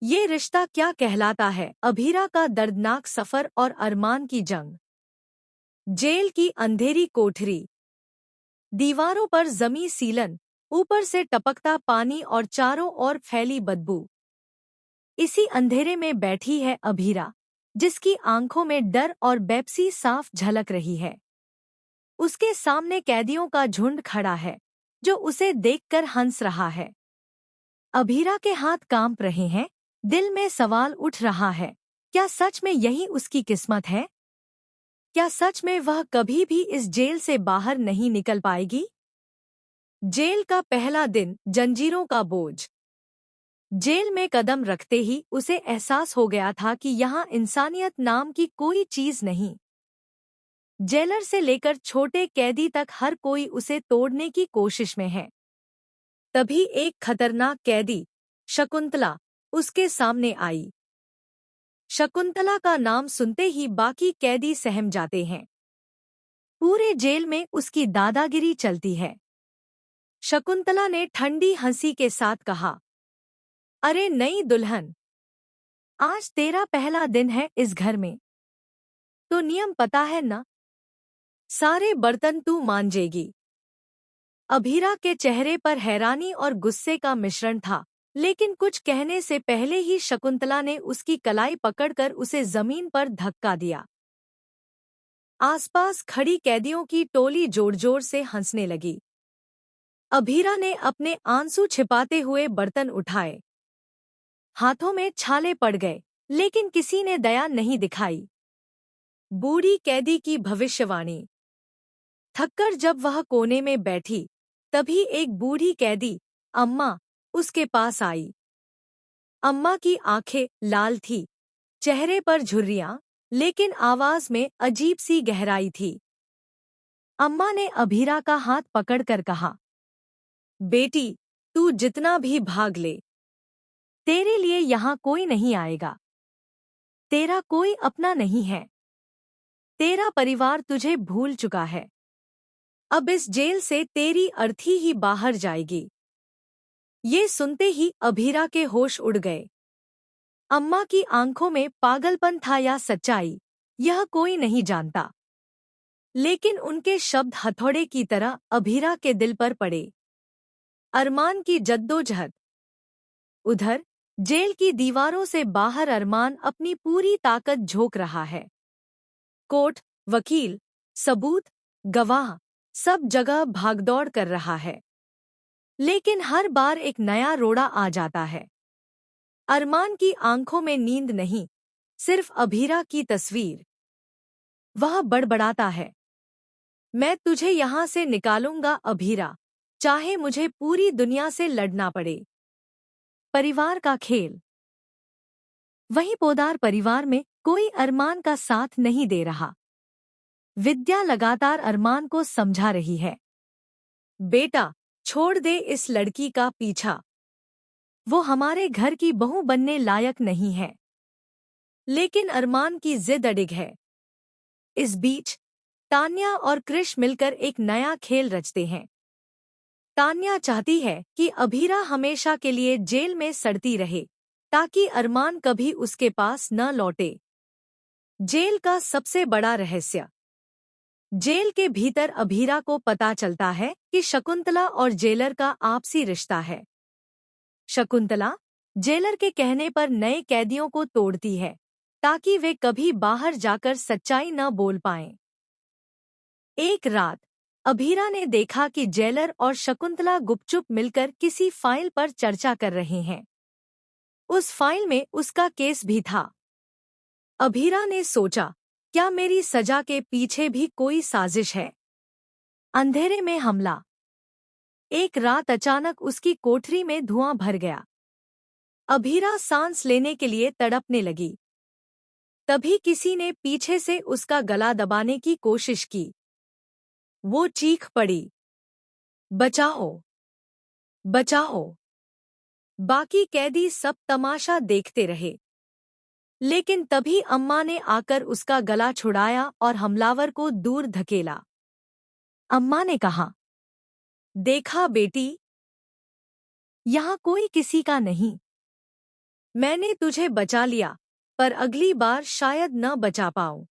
ये रिश्ता क्या कहलाता है? अभीरा का दर्दनाक सफर और अरमान की जंग। जेल की अंधेरी कोठरी। दीवारों पर जमी सीलन, ऊपर से टपकता पानी और चारों ओर फैली बदबू। इसी अंधेरे में बैठी है अभीरा, जिसकी आंखों में डर और बेपसी साफ झलक रही है। उसके सामने कैदियों का झुंड खड़ा है, जो उसे देखकर हंस रहा है। अभीरा के हाथ कांप रहे हैं, दिल में सवाल उठ रहा है, क्या सच में यही उसकी किस्मत है? क्या सच में वह कभी भी इस जेल से बाहर नहीं निकल पाएगी? जेल का पहला दिन, जंजीरों का बोझ। जेल में कदम रखते ही उसे एहसास हो गया था कि यहाँ इंसानियत नाम की कोई चीज नहीं। जेलर से लेकर छोटे कैदी तक हर कोई उसे तोड़ने की कोशिश में है। तभी एक खतरनाक कैदी, शकुंतला, उसके सामने आई। शकुंतला का नाम सुनते ही बाकी कैदी सहम जाते हैं। पूरे जेल में उसकी दादागिरी चलती है। शकुंतला ने ठंडी हंसी के साथ कहा, अरे नई दुल्हन, आज तेरा पहला दिन है इस घर में, तो नियम पता है ना? सारे बर्तन तू मांजेगी। अभीरा के चेहरे पर हैरानी और गुस्से का मिश्रण था, लेकिन कुछ कहने से पहले ही शकुंतला ने उसकी कलाई पकड़कर उसे जमीन पर धक्का दिया। आसपास खड़ी कैदियों की टोली जोर-जोर से हंसने लगी। अभीरा ने अपने आंसू छिपाते हुए बर्तन उठाए। हाथों में छाले पड़ गए, लेकिन किसी ने दया नहीं दिखाई। बूढ़ी कैदी की भविष्यवाणी। थककर जब वह कोने में बैठी, तभी एक बूढ़ी कैदी, अम्मा, उसके पास आई। अम्मा की आंखें लाल थी, चेहरे पर झुर्रियां, लेकिन आवाज में अजीब सी गहराई थी। अम्मा ने अभीरा का हाथ पकड़कर कहा, बेटी, तू जितना भी भाग ले, तेरे लिए यहाँ कोई नहीं आएगा। तेरा कोई अपना नहीं है। तेरा परिवार तुझे भूल चुका है। अब इस जेल से तेरी अर्थी ही बाहर जाएगी। ये सुनते ही अभीरा के होश उड़ गए। अम्मा की आंखों में पागलपन था या सच्चाई, यह कोई नहीं जानता। लेकिन उनके शब्द हथौड़े की तरह अभीरा के दिल पर पड़े। अरमान की जद्दोजहद। उधर जेल की दीवारों से बाहर अरमान अपनी पूरी ताकत झोंक रहा है। कोर्ट, वकील, सबूत, गवाह, सब जगह भागदौड़ कर रहा है। लेकिन हर बार एक नया रोड़ा आ जाता है। अरमान की आंखों में नींद नहीं, सिर्फ अभीरा की तस्वीर। वह बड़बड़ाता है, मैं तुझे यहाँ से निकालूंगा अभीरा, चाहे मुझे पूरी दुनिया से लड़ना पड़े। परिवार का खेल। वहीं पोदार परिवार में कोई अरमान का साथ नहीं दे रहा। विद्या लगातार अरमान को समझा रही है, बेटा, छोड़ दे इस लड़की का पीछा। वो हमारे घर की बहू बनने लायक नहीं है। लेकिन अरमान की जिद अडिग है। इस बीच तान्या और कृष मिलकर एक नया खेल रचते हैं। तान्या चाहती है कि अभीरा हमेशा के लिए जेल में सड़ती रहे, ताकि अरमान कभी उसके पास न लौटे। जेल का सबसे बड़ा रहस्य। जेल के भीतर अभीरा को पता चलता है कि शकुंतला और जेलर का आपसी रिश्ता है। शकुंतला जेलर के कहने पर नए कैदियों को तोड़ती है, ताकि वे कभी बाहर जाकर सच्चाई न बोल पाएं। एक रात अभीरा ने देखा कि जेलर और शकुंतला गुपचुप मिलकर किसी फाइल पर चर्चा कर रहे हैं। उस फाइल में उसका केस भी था। अभीरा ने सोचा, क्या मेरी सजा के पीछे भी कोई साजिश है? अंधेरे में हमला। एक रात अचानक उसकी कोठरी में धुआं भर गया। अभीरा सांस लेने के लिए तड़पने लगी। तभी किसी ने पीछे से उसका गला दबाने की कोशिश की। वो चीख पड़ी, बचाओ, बचाओ। बाकी कैदी सब तमाशा देखते रहे। लेकिन तभी अम्मा ने आकर उसका गला छुड़ाया और हमलावर को दूर धकेला। अम्मा ने कहा, देखा बेटी, यहाँ कोई किसी का नहीं। मैंने तुझे बचा लिया, पर अगली बार शायद न बचा पाऊं।